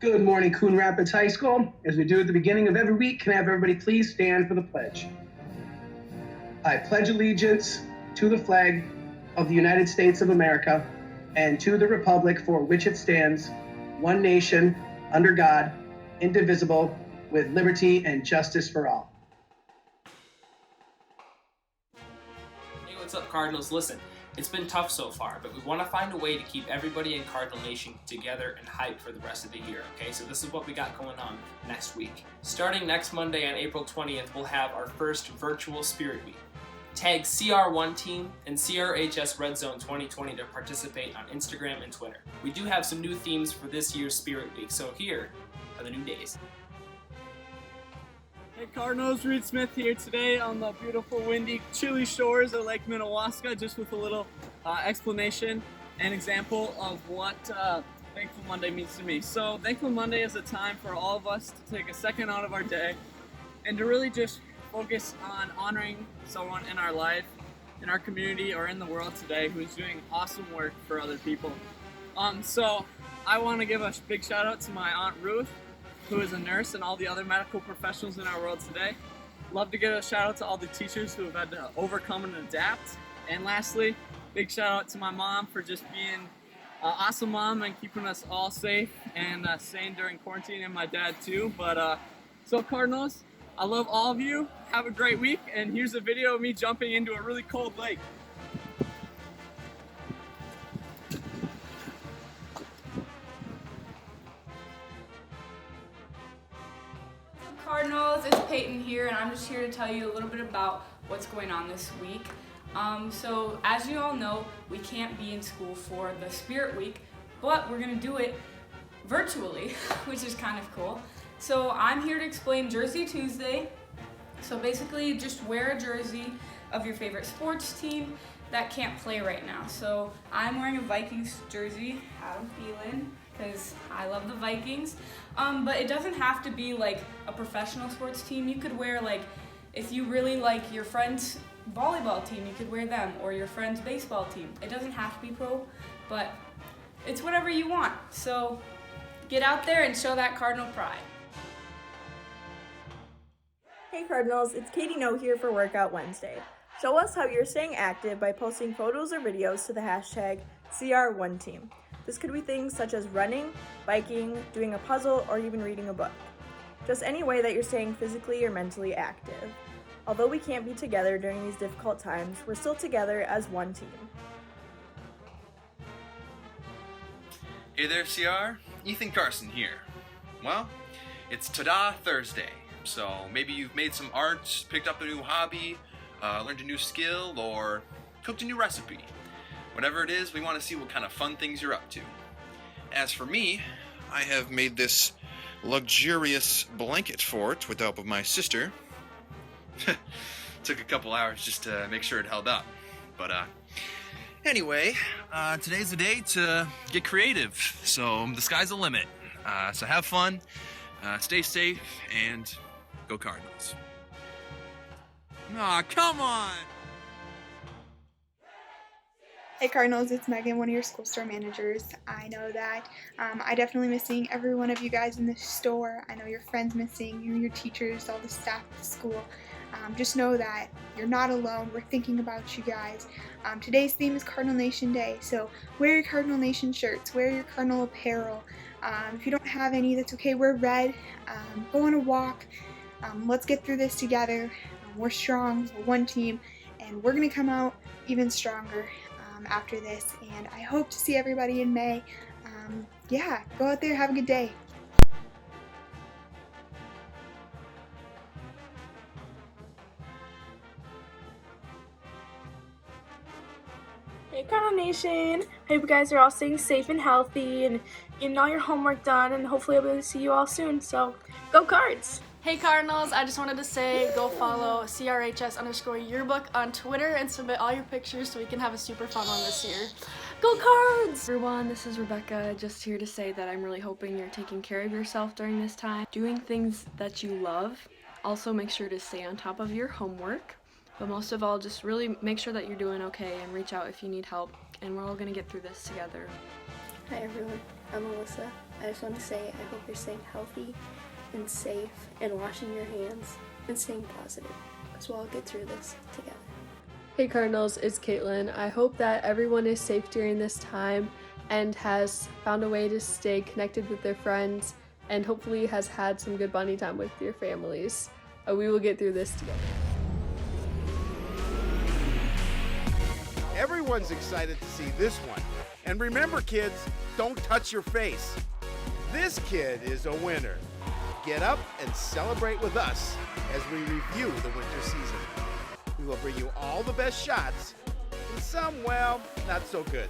Good morning, Coon Rapids High School. As we do at the beginning of every week, can I have everybody please stand for the pledge? I pledge allegiance to the flag of the United States of America and to the republic for which it stands, one nation, under God, indivisible, with liberty and justice for all. Hey, what's up, Cardinals? Listen, it's been tough so far, but we want to find a way to keep everybody in Cardinal Nation together and hyped for the rest of the year, okay? So this is what we got going on next week. Starting next Monday on April 20th, we'll have our first virtual Spirit Week. Tag CR1 Team and CRHS Red Zone 2020 to participate on Instagram and Twitter. We do have some new themes for this year's Spirit Week, so here are the new days. Hey Cardinals, Reed Smith here today on the beautiful, windy, chilly shores of Lake Minnewaska, just with a little explanation and example of what Thankful Monday means to me. So Thankful Monday is a time for all of us to take a second out of our day and to really just focus on honoring someone in our life, in our community, or in the world today who's doing awesome work for other people. So I want to give a big shout out to my Aunt Ruth, who is a nurse, and all the other medical professionals in our world today. Love to give a shout out to all the teachers who have had to overcome and adapt. And lastly, big shout out to my mom for just being an awesome mom and keeping us all safe and sane during quarantine, and my dad too. But so Cardinals, I love all of you. Have a great week, and here's a video of me jumping into a really cold lake. Cardinals, it's Peyton here, and I'm just here to tell you a little bit about what's going on this week. So as you all know, we can't be in school for the Spirit Week, but we're gonna do it virtually, which is kind of cool. So I'm here to explain Jersey Tuesday. So basically, you just wear a jersey of your favorite sports team that can't play right now. So I'm wearing a Vikings jersey, Adam Thielen, because I love the Vikings. But it doesn't have to be like a professional sports team. You could wear, like, if you really like your friend's volleyball team, you could wear them, or your friend's baseball team. It doesn't have to be pro, but it's whatever you want. So get out there and show that Cardinal pride. Hey Cardinals, it's Katie No here for Workout Wednesday. Show us how you're staying active by posting photos or videos to the hashtag CR1Team. This could be things such as running, biking, doing a puzzle, or even reading a book. Just any way that you're staying physically or mentally active. Although we can't be together during these difficult times, we're still together as one team. Hey there, CR. Ethan Carson here. Well, it's Ta-Da Thursday, so maybe you've made some art, picked up a new hobby, learned a new skill, or cooked a new recipe. Whatever it is, we want to see what kind of fun things you're up to. As for me, I have made this luxurious blanket fort with the help of my sister. Took a couple hours just to make sure it held up. But anyway, today's the day to get creative, so the sky's the limit. So have fun, stay safe, and go Cardinals. Aw, come on! Hey Cardinals, it's Megan, one of your school store managers. I know that I definitely miss seeing every one of you guys in the store. I know your friends miss seeing you, your teachers, all the staff at the school. Just know that you're not alone. We're thinking about you guys. Today's theme is Cardinal Nation Day, so wear your Cardinal Nation shirts, wear your Cardinal apparel. If you don't have any, that's okay. Wear red. Go on a walk. Let's get through this together. We're strong. We're one team, and we're going to come out even stronger after this, and I hope to see everybody in May. Yeah, go out there, have a good day. Hey Cardinal Nation! Hope you guys are all staying safe and healthy and getting all your homework done, and hopefully I'll be able to see you all soon, so go Cards! Hey Cardinals, I just wanted to say go follow CRHS_yearbook on Twitter and submit all your pictures so we can have a super fun one this year. Go Cards! Everyone, this is Rebecca, just here to say that I'm really hoping you're taking care of yourself during this time, doing things that you love. Also make sure to stay on top of your homework, but most of all just really make sure that you're doing okay and reach out if you need help, and we're all going to get through this together. Hi everyone, I'm Melissa. I just want to say I hope you're staying healthy and safe and washing your hands and staying positive, because we'll all get through this together. Hey Cardinals, it's Caitlin. I hope that everyone is safe during this time and has found a way to stay connected with their friends and hopefully has had some good bonding time with your families. We will get through this together. Everyone's excited to see this one. And remember, kids, don't touch your face. This kid is a winner. Get up and celebrate with us as we review the winter season. We will bring you all the best shots, and some, well, not so good.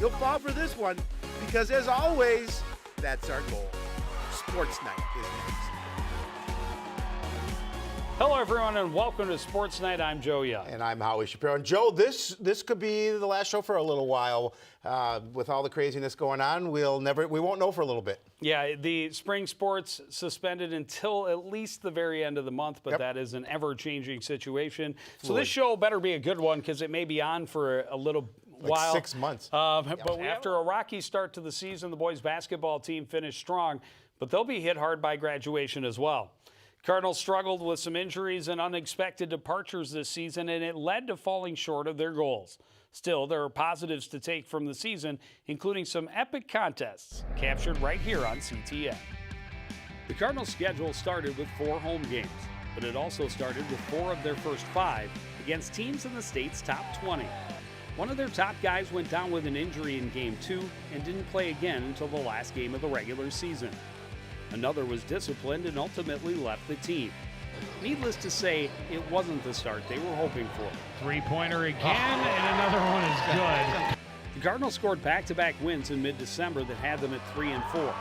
You'll fall for this one because, as always, that's our goal. Sports Night is next. Hello, everyone, and welcome to Sports Night. I'm Joe Young. And I'm Howie Shapiro. And Joe, this could be the last show for a little while. With all the craziness going on, we won't know for a little bit. Yeah, the spring sports suspended until at least the very end of the month, but that is an ever-changing situation. So this show better be a good one because it may be on for a little while. 6 months. But after a rocky start to the season, the boys basketball team finished strong, but they'll be hit hard by graduation as well. Cardinals struggled with some injuries and unexpected departures this season, and it led to falling short of their goals. Still, there are positives to take from the season, including some epic contests captured right here on CTN. The Cardinals' schedule started with 4 home games, but it also started with 4 of their first 5 against teams in the state's top 20. One of their top guys went down with an injury in Game 2 and didn't play again until the last game of the regular season. Another was disciplined and ultimately left the team. Needless to say, it wasn't the start they were hoping for. Three-pointer again, and another one is good. The Cardinals scored back-to-back wins in mid-December that had them at 3-4,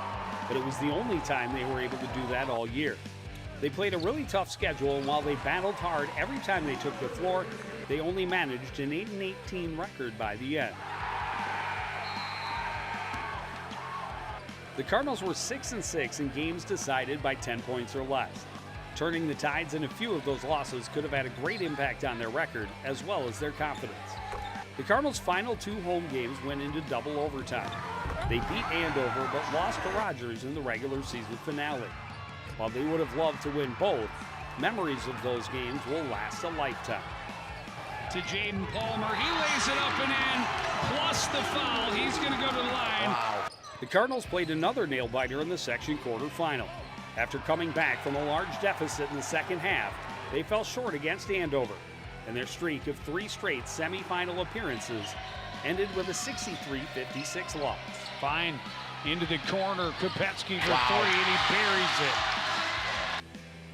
but it was the only time they were able to do that all year. They played a really tough schedule, and while they battled hard every time they took the floor, they only managed an 8-18 record by the end. The Cardinals were 6-6 in games decided by 10 points or less. Turning the tides in a few of those losses could have had a great impact on their record as well as their confidence. The Cardinals' final 2 home games went into double overtime. They beat Andover but lost to Rogers in the regular season finale. While they would have loved to win both, memories of those games will last a lifetime. To Jaden Palmer, he lays it up and in, plus the foul. He's going to go to the line. Wow. The Cardinals played another nail-biter in the section quarterfinal. After coming back from a large deficit in the second half, they fell short against Andover, and their streak of 3 straight semifinal appearances ended with a 63-56 loss. Fine, into the corner, Kopetsky for 3, and he buries it.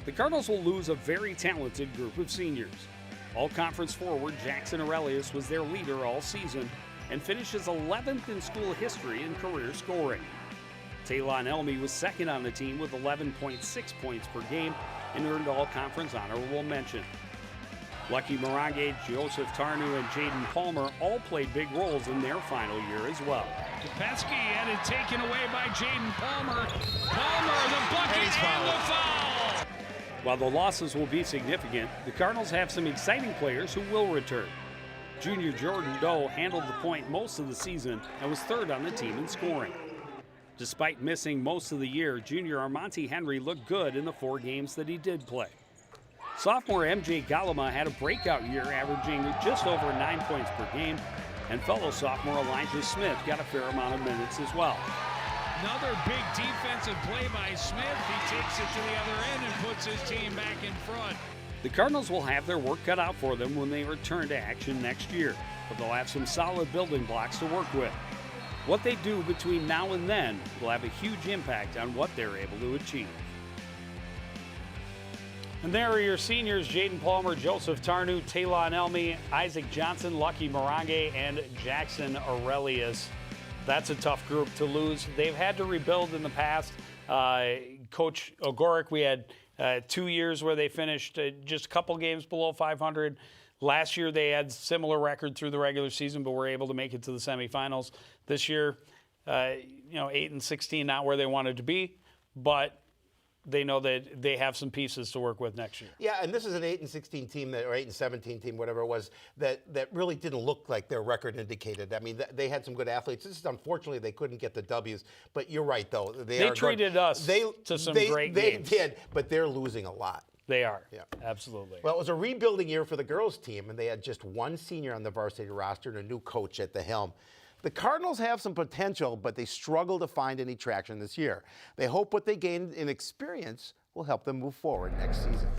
The Cardinals will lose a very talented group of seniors. All-conference forward Jackson Aurelius was their leader all season and finishes 11th in school history in career scoring. Taylon Elmy was second on the team with 11.6 points per game and earned all-conference honorable mention. Lucky Morange, Joseph Tarnu, and Jaden Palmer all played big roles in their final year as well. Kopetsky had it taken away by Jaden Palmer. Palmer, the bucket and the foul! While the losses will be significant, the Cardinals have some exciting players who will return. Junior Jordan Doe handled the point most of the season and was third on the team in scoring. Despite missing most of the year, junior Armonte Henry looked good in the 4 games that he did play. Sophomore MJ Galama had a breakout year, averaging just over 9 points per game, and fellow sophomore Elijah Smith got a fair amount of minutes as well. Another big defensive play by Smith. He takes it to the other end and puts his team back in front. The Cardinals will have their work cut out for them when they return to action next year, but they'll have some solid building blocks to work with. What they do between now and then will have a huge impact on what they're able to achieve. And there are your seniors, Jaden Palmer, Joseph Tarnu, Taylon Elmy, Isaac Johnson, Lucky Morange, and Jackson Aurelius. That's a tough group to lose. They've had to rebuild in the past. Coach Ogoric, we had 2 years where they finished just a couple games below 500. Last year they had similar record through the regular season, but were able to make it to the semifinals. This year, 8-16, not where they wanted to be, but they know that they have some pieces to work with next year. Yeah, and this is an 8-16 team or 8-17 team, whatever it was, that really didn't look like their record indicated. I mean, they had some good athletes. This is unfortunately they couldn't get the W's. But you're right, though. They treated us to some great games. They did, but they're losing a lot. They are. Yeah, absolutely. Well, it was a rebuilding year for the girls team, and they had just one senior on the varsity roster and a new coach at the helm. The Cardinals have some potential, but they struggle to find any traction this year. They hope what they gained in experience will help them move forward next season.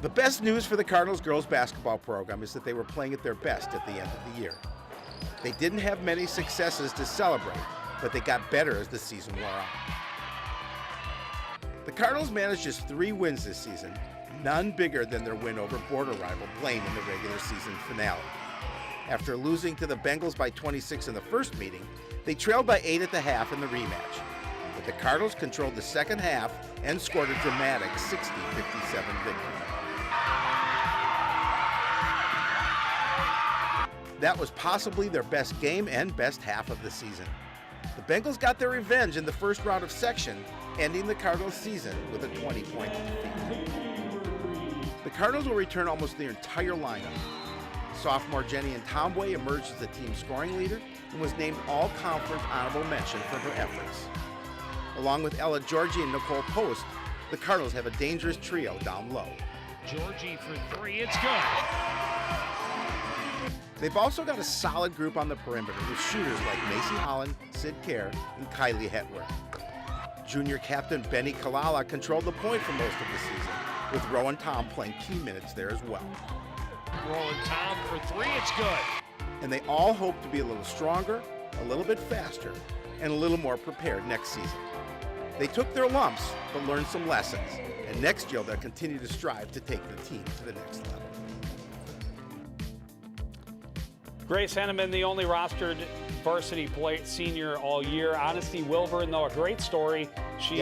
The best news for the Cardinals girls basketball program is that they were playing at their best at the end of the year. They didn't have many successes to celebrate, but they got better as the season wore on. The Cardinals managed just 3 wins this season, none bigger than their win over border rival Blaine in the regular season finale. After losing to the Bengals by 26 in the first meeting, they trailed by 8 at the half in the rematch. But the Cardinals controlled the second half and scored a dramatic 60-57 victory. That was possibly their best game and best half of the season. The Bengals got their revenge in the first round of section, ending the Cardinals' season with a 20-point defeat. The Cardinals will return almost their entire lineup. Sophomore Jenny and Tomboy emerged as the team's scoring leader and was named All-Conference Honorable Mention for her efforts. Along with Ella Georgie and Nicole Post, the Cardinals have a dangerous trio down low. Georgie for 3, it's good. They've also got a solid group on the perimeter with shooters like Macy Holland, Sid Kerr, and Kylie Hetworth. Junior captain Benny Kalala controlled the point for most of the season, with Rowan Tom playing key minutes there as well. Rolling Tom for 3, it's good. And they all hope to be a little stronger, a little bit faster, and a little more prepared next season. They took their lumps, but learned some lessons, and next year they'll continue to strive to take the team to the next level. Grace Henneman, the only rostered varsity senior all year. Honesty Wilburn, though, a great story. She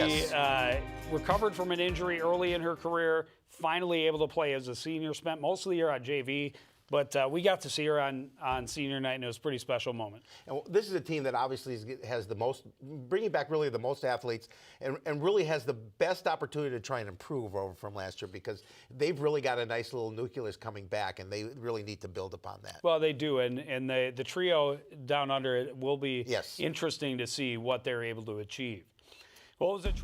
recovered from an injury early in her career, finally able to play as a senior, spent most of the year on JV, but we got to see her on senior night, and it was a pretty special moment. And this is a team that obviously has the most, bringing back really the most athletes, and really has the best opportunity to try and improve over from last year, because they've really got a nice little nucleus coming back, and they really need to build upon that. Well, they do, and the trio down under it will be interesting to see what they're able to achieve. What was it?